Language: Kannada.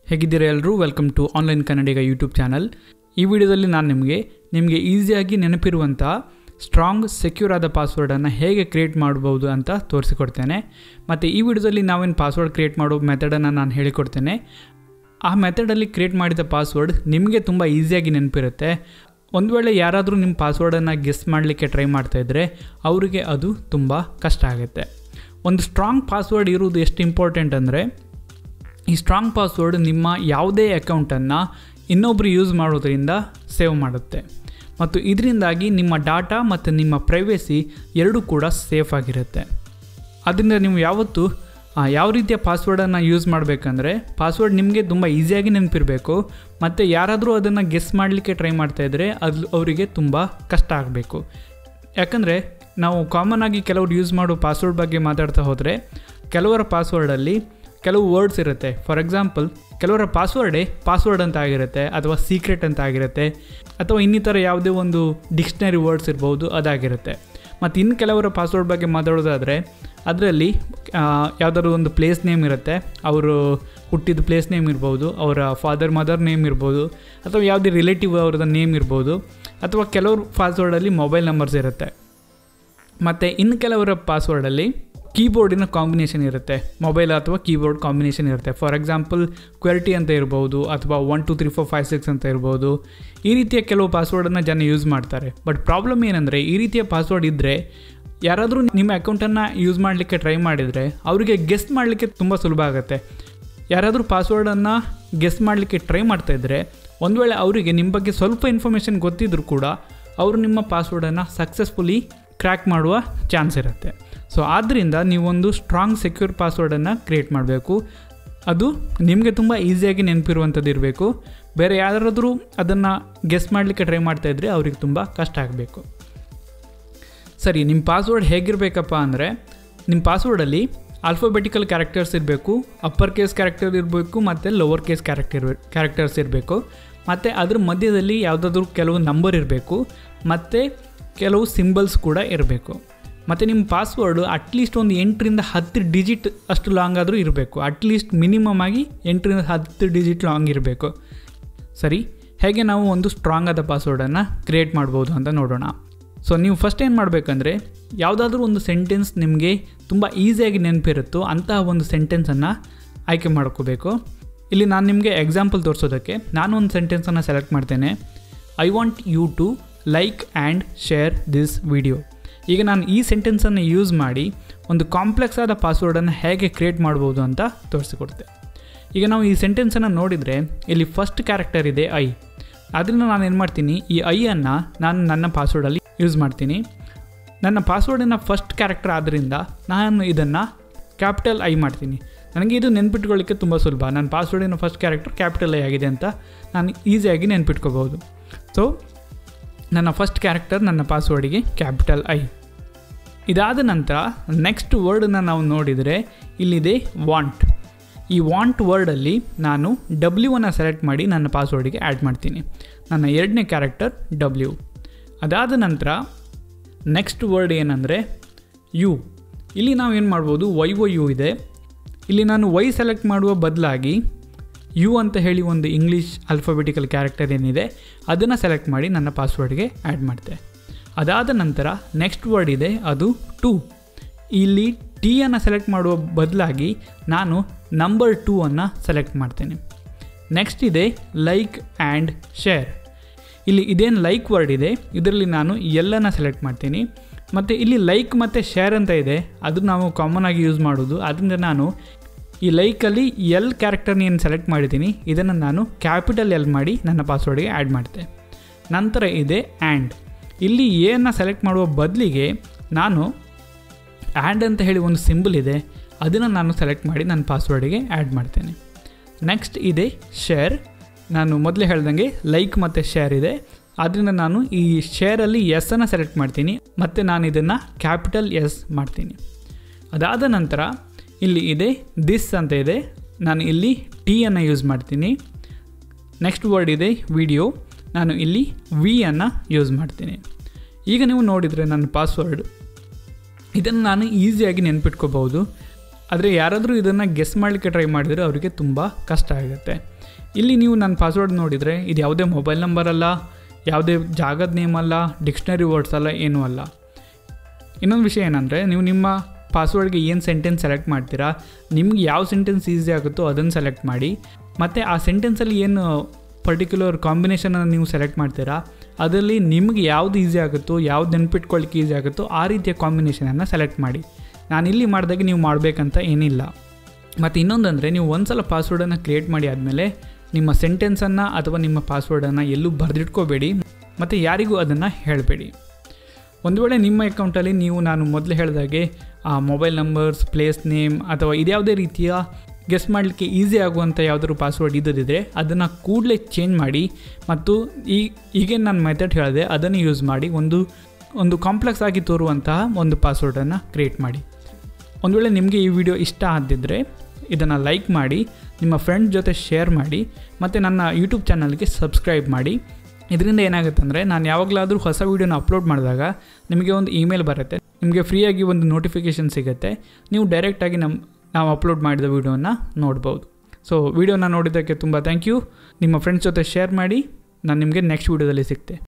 ಹೇಗಿದ್ದೀರಾ ಎಲ್ಲರೂ welcome to online Kannadiga YouTube channel. ಈ ವಿಡಿಯೋದಲ್ಲಿ ನಾನು ನಿಮಗೆ ಈಸಿಯಾಗಿ ನೆನಪಿರುವಂಥ ಸ್ಟ್ರಾಂಗ್ ಸೆಕ್ಯೂರ್ ಆದ ಪಾಸ್ವರ್ಡನ್ನು ಹೇಗೆ ಕ್ರಿಯೇಟ್ ಮಾಡ್ಬೋದು ಅಂತ ತೋರಿಸಿಕೊಡ್ತೇನೆ. ಮತ್ತು ಈ ವಿಡಿಯೋದಲ್ಲಿ ನಾವೇನು ಪಾಸ್ವರ್ಡ್ ಕ್ರಿಯೇಟ್ ಮಾಡೋ ಮೆಥಡನ್ನು ನಾನು ಹೇಳಿಕೊಡ್ತೇನೆ. ಆ ಮೆಥಡಲ್ಲಿ ಕ್ರಿಯೇಟ್ ಮಾಡಿದ ಪಾಸ್ವರ್ಡ್ ನಿಮಗೆ ತುಂಬ ಈಸಿಯಾಗಿ ನೆನಪಿರುತ್ತೆ. ಒಂದು ವೇಳೆ ಯಾರಾದರೂ ನಿಮ್ಮ ಪಾಸ್ವರ್ಡನ್ನು ಗೆಸ್ ಮಾಡಲಿಕ್ಕೆ ಟ್ರೈ ಮಾಡ್ತಾಯಿದ್ರೆ ಅವರಿಗೆ ಅದು ತುಂಬ ಕಷ್ಟ ಆಗುತ್ತೆ. ಒಂದು ಸ್ಟ್ರಾಂಗ್ ಪಾಸ್ವರ್ಡ್ ಇರುವುದು ಎಷ್ಟು ಇಂಪಾರ್ಟೆಂಟ್ ಅಂದರೆ, ಈ ಸ್ಟ್ರಾಂಗ್ ಪಾಸ್ವರ್ಡ್ ನಿಮ್ಮ ಯಾವುದೇ ಅಕೌಂಟನ್ನು ಇನ್ನೊಬ್ಬರು ಯೂಸ್ ಮಾಡೋದ್ರಿಂದ ಸೇವ್ ಮಾಡುತ್ತೆ ಮತ್ತು ಇದರಿಂದಾಗಿ ನಿಮ್ಮ ಡಾಟಾ ಮತ್ತು ನಿಮ್ಮ ಪ್ರೈವೇಸಿ ಎರಡೂ ಕೂಡ ಸೇಫ್ ಆಗಿರುತ್ತೆ. ಅದರಿಂದ ನೀವು ಯಾವತ್ತೂ ಯಾವ ರೀತಿಯ ಪಾಸ್ವರ್ಡನ್ನು ಯೂಸ್ ಮಾಡಬೇಕಂದ್ರೆ, ಪಾಸ್ವರ್ಡ್ ನಿಮಗೆ ತುಂಬ ಈಸಿಯಾಗಿ ನೆನಪಿರಬೇಕು ಮತ್ತು ಯಾರಾದರೂ ಅದನ್ನು ಗೆಸ್ ಮಾಡಲಿಕ್ಕೆ ಟ್ರೈ ಮಾಡ್ತಾಯಿದ್ರೆ ಅದು ಅವರಿಗೆ ತುಂಬ ಕಷ್ಟ ಆಗಬೇಕು. ಯಾಕಂದರೆ ನಾವು ಕಾಮನ್ ಆಗಿ ಕೆಲವರು ಯೂಸ್ ಮಾಡೋ ಪಾಸ್ವರ್ಡ್ ಬಗ್ಗೆ ಮಾತಾಡ್ತಾ ಹೋದರೆ ಕೆಲವರ ಪಾಸ್ವರ್ಡಲ್ಲಿ ಕೆಲವು ವರ್ಡ್ಸ್ ಇರುತ್ತೆ. ಫಾರ್ ಎಕ್ಸಾಂಪಲ್, ಕೆಲವರ ಪಾಸ್ವರ್ಡೇ ಪಾಸ್ವರ್ಡ್ ಅಂತ ಆಗಿರುತ್ತೆ ಅಥವಾ ಸೀಕ್ರೆಟ್ ಅಂತ ಆಗಿರುತ್ತೆ ಅಥವಾ ಇನ್ನಿತರ ಯಾವುದೇ ಒಂದು ಡಿಕ್ಷನರಿ ವರ್ಡ್ಸ್ ಇರ್ಬೋದು ಅದಾಗಿರುತ್ತೆ. ಮತ್ತು ಇನ್ನು ಕೆಲವರ ಪಾಸ್ವರ್ಡ್ ಬಗ್ಗೆ ಮಾತಾಡೋದಾದರೆ ಅದರಲ್ಲಿ ಯಾವುದಾದ್ರು ಒಂದು ಪ್ಲೇಸ್ ನೇಮ್ ಇರುತ್ತೆ, ಅವರು ಹುಟ್ಟಿದ ಪ್ಲೇಸ್ ನೇಮ್ ಇರ್ಬೋದು, ಅವರ ಫಾದರ್ ಮದರ್ ನೇಮ್ ಇರ್ಬೋದು ಅಥವಾ ಯಾವುದೇ ರಿಲೇಟಿವ್ ಅವ್ರದ್ದು ನೇಮ್ ಇರ್ಬೋದು ಅಥವಾ ಕೆಲವರು ಪಾಸ್ವರ್ಡಲ್ಲಿ ಮೊಬೈಲ್ ನಂಬರ್ಸ್ ಇರುತ್ತೆ. ಮತ್ತು ಇನ್ನು ಕೆಲವರ ಪಾಸ್ವರ್ಡಲ್ಲಿ ಕೀಬೋರ್ಡಿನ ಕಾಂಬಿನೇಷನ್ ಇರುತ್ತೆ, ಮೊಬೈಲ್ ಅಥವಾ ಕೀಬೋರ್ಡ್ ಕಾಂಬಿನೇಷನ್ ಇರುತ್ತೆ. ಫಾರ್ ಎಕ್ಸಾಂಪಲ್ QWERTY ಅಂತ ಇರ್ಬೋದು ಅಥವಾ 1 2 3 4 5 6 ಅಂತ ಇರ್ಬೋದು. ಈ ರೀತಿಯ ಕೆಲವು ಪಾಸ್ವರ್ಡನ್ನು ಜನ ಯೂಸ್ ಮಾಡ್ತಾರೆ. ಬಟ್ ಪ್ರಾಬ್ಲಮ್ ಏನಂದರೆ, ಈ ರೀತಿಯ ಪಾಸ್ವರ್ಡ್ ಇದ್ದರೆ ಯಾರಾದರೂ ನಿಮ್ಮ ಅಕೌಂಟನ್ನು ಯೂಸ್ ಮಾಡಲಿಕ್ಕೆ ಟ್ರೈ ಮಾಡಿದರೆ ಅವರಿಗೆ ಗೆಸ್ ಮಾಡಲಿಕ್ಕೆ ತುಂಬ ಸುಲಭ ಆಗುತ್ತೆ. ಯಾರಾದರೂ ಪಾಸ್ವರ್ಡನ್ನು ಗೆಸ್ ಮಾಡಲಿಕ್ಕೆ ಟ್ರೈ ಮಾಡ್ತಾಯಿದ್ರೆ ಒಂದು ವೇಳೆ ಅವರಿಗೆ ನಿಮ್ಮ ಬಗ್ಗೆ ಸ್ವಲ್ಪ ಇನ್ಫಾರ್ಮೇಷನ್ ಗೊತ್ತಿದ್ದರೂ ಕೂಡ ಅವರು ನಿಮ್ಮ ಪಾಸ್ವರ್ಡನ್ನು ಸಕ್ಸಸ್ಫುಲಿ ಕ್ರ್ಯಾಕ್ ಮಾಡುವ ಚಾನ್ಸ್ ಇರುತ್ತೆ. ಸೊ ಆದ್ದರಿಂದ ನೀವೊಂದು ಸ್ಟ್ರಾಂಗ್ ಸೆಕ್ಯೂರ್ ಪಾಸ್ವರ್ಡನ್ನು ಕ್ರಿಯೇಟ್ ಮಾಡಬೇಕು. ಅದು ನಿಮಗೆ ತುಂಬ ಈಸಿಯಾಗಿ ನೆನಪಿರುವಂಥದ್ದು ಇರಬೇಕು. ಬೇರೆ ಯಾರಾದರೂ ಅದನ್ನು ಗೆಸ್ ಮಾಡಲಿಕ್ಕೆ ಟ್ರೈ ಮಾಡ್ತಾಯಿದ್ರೆ ಅವ್ರಿಗೆ ತುಂಬ ಕಷ್ಟ ಆಗಬೇಕು. ಸರಿ, ನಿಮ್ಮ ಪಾಸ್ವರ್ಡ್ ಹೇಗಿರಬೇಕಪ್ಪ ಅಂದರೆ, ನಿಮ್ಮ ಪಾಸ್ವರ್ಡಲ್ಲಿ ಆಲ್ಫಾಬೆಟಿಕಲ್ ಕ್ಯಾರೆಕ್ಟರ್ಸ್ ಇರಬೇಕು, ಅಪ್ಪರ್ ಕೇಸ್ ಕ್ಯಾರೆಕ್ಟರ್ ಇರಬೇಕು ಮತ್ತು ಲೋವರ್ ಕೇಸ್ ಕ್ಯಾರೆಕ್ಟರ್ಸ್ ಇರಬೇಕು. ಮತ್ತು ಅದ್ರ ಮಧ್ಯದಲ್ಲಿ ಯಾವುದಾದ್ರೂ ಕೆಲವು ನಂಬರ್ ಇರಬೇಕು ಮತ್ತು ಕೆಲವು ಸಿಂಬಲ್ಸ್ ಕೂಡ ಇರಬೇಕು. ಮತ್ತು ನಿಮ್ಮ ಪಾಸ್ವರ್ಡು ಅಟ್ಲೀಸ್ಟ್ ಒಂದು 8 ರಿಂದ 10 ಡಿಜಿಟ್ ಅಷ್ಟು ಲಾಂಗ್ ಆದರೂ ಇರಬೇಕು. ಅಟ್ಲೀಸ್ಟ್ ಮಿನಿಮಮ್ ಆಗಿ 8 ರಿಂದ 10 ಡಿಜಿಟ್ ಲಾಂಗ್ ಇರಬೇಕು. ಸರಿ, ಹೇಗೆ ನಾವು ಒಂದು ಸ್ಟ್ರಾಂಗ್ ಆದ ಪಾಸ್ವರ್ಡನ್ನು ಕ್ರಿಯೇಟ್ ಮಾಡ್ಬೋದು ಅಂತ ನೋಡೋಣ. ಸೊ ನೀವು ಫಸ್ಟ್ ಏನು ಮಾಡಬೇಕಂದ್ರೆ, ಯಾವುದಾದ್ರೂ ಒಂದು ಸೆಂಟೆನ್ಸ್ ನಿಮಗೆ ತುಂಬ ಈಸಿಯಾಗಿ ನೆನಪಿರುತ್ತೋ ಅಂತಹ ಒಂದು ಸೆಂಟೆನ್ಸನ್ನು ಆಯ್ಕೆ ಮಾಡ್ಕೋಬೇಕು. ಇಲ್ಲಿ ನಾನು ನಿಮಗೆ ಎಕ್ಸಾಂಪಲ್ ತೋರಿಸೋದಕ್ಕೆ ನಾನು ಒಂದು ಸೆಂಟೆನ್ಸನ್ನು ಸೆಲೆಕ್ಟ್ ಮಾಡ್ತೇನೆ. I want you to like and share this video. ಈಗ ನಾನು ಈ ಸೆಂಟೆನ್ಸನ್ನು ಯೂಸ್ ಮಾಡಿ ಒಂದು ಕಾಂಪ್ಲೆಕ್ಸ್ ಆದ ಪಾಸ್ವರ್ಡನ್ನು ಹೇಗೆ ಕ್ರಿಯೇಟ್ ಮಾಡ್ಬೋದು ಅಂತ ತೋರಿಸಿಕೊಡ್ತೆ. ಈಗ ನಾವು ಈ ಸೆಂಟೆನ್ಸನ್ನು ನೋಡಿದರೆ ಇಲ್ಲಿ ಫಸ್ಟ್ ಕ್ಯಾರೆಕ್ಟರ್ ಇದೆ ಐ. ಅದರಿಂದ ನಾನು ಏನು ಮಾಡ್ತೀನಿ, ಈ ಐಯನ್ನು ನಾನು ನನ್ನ ಪಾಸ್ವರ್ಡಲ್ಲಿ ಯೂಸ್ ಮಾಡ್ತೀನಿ. ನನ್ನ ಪಾಸ್ವರ್ಡಿನ ಫಸ್ಟ್ ಕ್ಯಾರೆಕ್ಟರ್ ಆದ್ದರಿಂದ ನಾನು ಇದನ್ನು ಕ್ಯಾಪಿಟಲ್ ಐ ಮಾಡ್ತೀನಿ. ನನಗೆ ಇದು ನೆನ್ಪಿಟ್ಕೊಳ್ಳಿಕ್ಕೆ ತುಂಬ ಸುಲಭ. ನನ್ನ ಪಾಸ್ವರ್ಡಿನ ಫಸ್ಟ್ ಕ್ಯಾರೆಕ್ಟರ್ ಕ್ಯಾಪಿಟಲ್ ಐ ಆಗಿದೆ ಅಂತ ನಾನು ಈಸಿಯಾಗಿ ನೆನ್ಪಿಟ್ಕೋಬೋದು. ಸೊ ನನ್ನ ಫಸ್ಟ್ ಕ್ಯಾರೆಕ್ಟರ್ ನನ್ನ ಪಾಸ್ವರ್ಡಿಗೆ ಕ್ಯಾಪಿಟಲ್ ಐ. ಇದಾದ ನಂತರ ನೆಕ್ಸ್ಟ್ ವರ್ಡನ್ನು ನಾವು ನೋಡಿದರೆ ಇಲ್ಲಿದೆ ವಾಂಟ್. ಈ ವಾಂಟ್ ವರ್ಡಲ್ಲಿ ನಾನು W ಸೆಲೆಕ್ಟ್ ಮಾಡಿ ನನ್ನ ಪಾಸ್ವರ್ಡಿಗೆ ಆ್ಯಡ್ ಮಾಡ್ತೀನಿ. ನನ್ನ ಎರಡನೇ ಕ್ಯಾರೆಕ್ಟರ್ W. ಅದಾದ ನಂತರ ನೆಕ್ಸ್ಟ್ ವರ್ಡ್ ಏನಂದರೆ ಯು. ಇಲ್ಲಿ ನಾವು ಏನು ಮಾಡ್ಬೋದು, YOU ಇದೆ. ಇಲ್ಲಿ ನಾನು Y ಸೆಲೆಕ್ಟ್ ಮಾಡುವ ಬದಲಾಗಿ ಯು ಅಂತ ಹೇಳಿ ಒಂದು ಇಂಗ್ಲೀಷ್ ಆಲ್ಫಾಬೆಟಿಕಲ್ ಕ್ಯಾರೆಕ್ಟರ್ ಏನಿದೆ ಅದನ್ನು ಸೆಲೆಕ್ಟ್ ಮಾಡಿ ನನ್ನ ಪಾಸ್ವರ್ಡ್ಗೆ ಆ್ಯಡ್ ಮಾಡ್ತೆ. ಅದಾದ ನಂತರ ನೆಕ್ಸ್ಟ್ ವರ್ಡ್ ಇದೆ, ಅದು 2. ಇಲ್ಲಿ T ಸೆಲೆಕ್ಟ್ ಮಾಡುವ ಬದಲಾಗಿ ನಾನು ನಂಬರ್ 2 ಸೆಲೆಕ್ಟ್ ಮಾಡ್ತೇನೆ. ನೆಕ್ಸ್ಟ್ ಇದೆ ಲೈಕ್ ಆ್ಯಂಡ್ ಶೇರ್. ಇಲ್ಲಿ ಇದೇನು ಲೈಕ್ ವರ್ಡ್ ಇದೆ ಇದರಲ್ಲಿ ನಾನು ಎಲ್ಲನ್ನು ಸೆಲೆಕ್ಟ್ ಮಾಡ್ತೀನಿ. ಮತ್ತು ಇಲ್ಲಿ ಲೈಕ್ ಮತ್ತು ಶೇರ್ ಅಂತ ಇದೆ, ಅದು ನಾವು ಕಾಮನ್ ಆಗಿ ಯೂಸ್ ಮಾಡೋದು. ಅದರಿಂದ ನಾನು ಈ ಲೈಕಲ್ಲಿ ಎಲ್ ಕ್ಯಾರೆಕ್ಟರ್ನ ಏನು ಸೆಲೆಕ್ಟ್ ಮಾಡಿದ್ದೀನಿ ಇದನ್ನು ನಾನು ಕ್ಯಾಪಿಟಲ್ ಎಲ್ ಮಾಡಿ ನನ್ನ ಪಾಸ್ವರ್ಡ್ಗೆ ಆ್ಯಡ್ ಮಾಡ್ತೆ. ನಂತರ ಇದೆ ಆ್ಯಂಡ್. ಇಲ್ಲಿ ಎನ್ನು ಸೆಲೆಕ್ಟ್ ಮಾಡುವ ಬದಲಿಗೆ ನಾನು ಆ್ಯಂಡ್ ಅಂತ ಹೇಳಿ ಒಂದು ಸಿಂಬಲ್ ಇದೆ, ಅದನ್ನು ನಾನು ಸೆಲೆಕ್ಟ್ ಮಾಡಿ ನನ್ನ ಪಾಸ್ವರ್ಡಿಗೆ ಆ್ಯಡ್ ಮಾಡ್ತೇನೆ. ನೆಕ್ಸ್ಟ್ ಇದೆ ಶೇರ್. ನಾನು ಮೊದಲೇ ಹೇಳ್ದಂಗೆ ಲೈಕ್ ಮತ್ತು ಶೇರ್ ಇದೆ, ಆದ್ದರಿಂದ ನಾನು ಈ ಶೇರಲ್ಲಿ ಎಸ್ಸನ್ನು ಸೆಲೆಕ್ಟ್ ಮಾಡ್ತೀನಿ ಮತ್ತು ನಾನು ಇದನ್ನು ಕ್ಯಾಪಿಟಲ್ ಎಸ್ ಮಾಡ್ತೀನಿ. ಅದಾದ ನಂತರ ಇಲ್ಲಿ ಇದೆ ದಿಸ್ ಅಂತ ಇದೆ, ನಾನು ಇಲ್ಲಿ T ಯೂಸ್ ಮಾಡ್ತೀನಿ. ನೆಕ್ಸ್ಟ್ ವರ್ಡ್ ಇದೆ ವಿಡಿಯೋ, ನಾನು ಇಲ್ಲಿ V ಯೂಸ್ ಮಾಡ್ತೀನಿ. ಈಗ ನೀವು ನೋಡಿದರೆ ನನ್ನ ಪಾಸ್ವರ್ಡ್ ಇದನ್ನು ನಾನು ಈಸಿಯಾಗಿ ನೆನ್ಪಿಟ್ಕೋಬಹುದು. ಆದರೆ ಯಾರಾದರೂ ಇದನ್ನು ಗೆಸ್ ಮಾಡಲಿಕ್ಕೆ ಟ್ರೈ ಮಾಡಿದರೆ ಅವರಿಗೆ ತುಂಬ ಕಷ್ಟ ಆಗುತ್ತೆ. ಇಲ್ಲಿ ನೀವು ನನ್ನ ಪಾಸ್ವರ್ಡ್ ನೋಡಿದರೆ ಇದು ಯಾವುದೇ ಮೊಬೈಲ್ ನಂಬರ್ ಅಲ್ಲ, ಯಾವುದೇ ಜಾಗದ ನೇಮ್ ಅಲ್ಲ, ಡಿಕ್ಷನರಿ ವರ್ಡ್ಸ್ ಅಲ್ಲ, ಏನೂ ಅಲ್ಲ. ಇನ್ನೊಂದು ವಿಷಯ ಏನಂದರೆ, ನೀವು ನಿಮ್ಮ ಪಾಸ್ವರ್ಡ್ಗೆ ಏನು ಸೆಂಟೆನ್ಸ್ ಸೆಲೆಕ್ಟ್ ಮಾಡ್ತೀರಾ, ನಿಮ್ಗೆ ಯಾವ ಸೆಂಟೆನ್ಸ್ ಈಸಿ ಆಗುತ್ತೋ ಅದನ್ನು ಸೆಲೆಕ್ಟ್ ಮಾಡಿ. ಮತ್ತು ಆ ಸೆಂಟೆನ್ಸಲ್ಲಿ ಏನು ಪರ್ಟಿಕ್ಯುಲರ್ ಕಾಂಬಿನೇಷನನ್ನು ನೀವು ಸೆಲೆಕ್ಟ್ ಮಾಡ್ತೀರಾ, ಅದರಲ್ಲಿ ನಿಮಗೆ ಯಾವುದು ಈಸಿ ಆಗುತ್ತೋ, ಯಾವ್ದು ನೆನ್ಪಿಟ್ಕೊಳ್ಳಿಕ್ಕೆ ಈಸಿ ಆಗುತ್ತೋ ಆ ರೀತಿಯ ಕಾಂಬಿನೇಷನನ್ನು ಸೆಲೆಕ್ಟ್ ಮಾಡಿ. ನಾನಿಲ್ಲಿ ಮಾಡಿದಾಗೆ ನೀವು ಮಾಡಬೇಕಂತ ಏನಿಲ್ಲ. ಮತ್ತು ಇನ್ನೊಂದಂದರೆ, ನೀವು ಒಂದು ಸಲ ಪಾಸ್ವರ್ಡನ್ನು ಕ್ರಿಯೇಟ್ ಮಾಡಿ ಆದಮೇಲೆ ನಿಮ್ಮ ಸೆಂಟೆನ್ಸನ್ನು ಅಥವಾ ನಿಮ್ಮ ಪಾಸ್ವರ್ಡನ್ನು ಎಲ್ಲೂ ಬರೆದಿಟ್ಕೋಬೇಡಿ ಮತ್ತು ಯಾರಿಗೂ ಅದನ್ನು ಹೇಳಬೇಡಿ. ಒಂದು ವೇಳೆ ನಿಮ್ಮ ಅಕೌಂಟಲ್ಲಿ ನೀವು ನಾನು ಮೊದಲು ಹೇಳಿದಾಗೆ ಆ ಮೊಬೈಲ್ ನಂಬರ್ಸ್, ಪ್ಲೇಸ್ ನೇಮ್ ಅಥವಾ ಇದ್ಯಾವುದೇ ರೀತಿಯ ಗೆಸ್ ಮಾಡಲಿಕ್ಕೆ ಈಸಿ ಆಗುವಂಥ ಯಾವುದಾದ್ರು ಪಾಸ್ವರ್ಡ್ ಇದ್ದಿದ್ದರೆ ಅದನ್ನು ಕೂಡಲೇ ಚೇಂಜ್ ಮಾಡಿ ಮತ್ತು ಈಗೇನು ನಾನು ಮೆಥಡ್ ಹೇಳಿದೆ ಅದನ್ನು ಯೂಸ್ ಮಾಡಿ ಒಂದು ಕಾಂಪ್ಲೆಕ್ಸ್ ಆಗಿ ತೋರುವಂತಹ ಒಂದು ಪಾಸ್ವರ್ಡನ್ನು ಕ್ರಿಯೇಟ್ ಮಾಡಿ. ಒಂದು ವೇಳೆ ನಿಮಗೆ ಈ ವಿಡಿಯೋ ಇಷ್ಟ ಆಗಿದ್ದರೆ ಇದನ್ನು ಲೈಕ್ ಮಾಡಿ, ನಿಮ್ಮ ಫ್ರೆಂಡ್ಸ್ ಜೊತೆ ಶೇರ್ ಮಾಡಿ ಮತ್ತು ನನ್ನ ಯೂಟ್ಯೂಬ್ ಚಾನಲ್ಗೆ ಸಬ್ಸ್ಕ್ರೈಬ್ ಮಾಡಿ. ಇದರಿಂದ ಏನಾಗುತ್ತೆ ಅಂದರೆ, ನಾನು ಯಾವಾಗಲಾದರೂ ಹೊಸ ವೀಡಿಯೋನ ಅಪ್ಲೋಡ್ ಮಾಡಿದಾಗ ನಿಮಗೆ ಒಂದು ಇಮೇಲ್ ಬರುತ್ತೆ, ನಿಮಗೆ ಫ್ರೀಯಾಗಿ ಒಂದು ನೋಟಿಫಿಕೇಷನ್ ಸಿಗುತ್ತೆ. ನೀವು ಡೈರೆಕ್ಟಾಗಿ ನಾವು ಅಪ್ಲೋಡ್ ಮಾಡಿದ ವೀಡಿಯೋನ ನೋಡ್ಬೋದು. ಸೊ ವೀಡಿಯೋನ ನೋಡಿದ್ದಕ್ಕೆ ತುಂಬ ಥ್ಯಾಂಕ್ ಯು. ನಿಮ್ಮ ಫ್ರೆಂಡ್ಸ್ ಜೊತೆ ಶೇರ್ ಮಾಡಿ. ನಾನು ನಿಮಗೆ ನೆಕ್ಸ್ಟ್ ವೀಡಿಯೋದಲ್ಲಿ ಸಿಗ್ತೆ.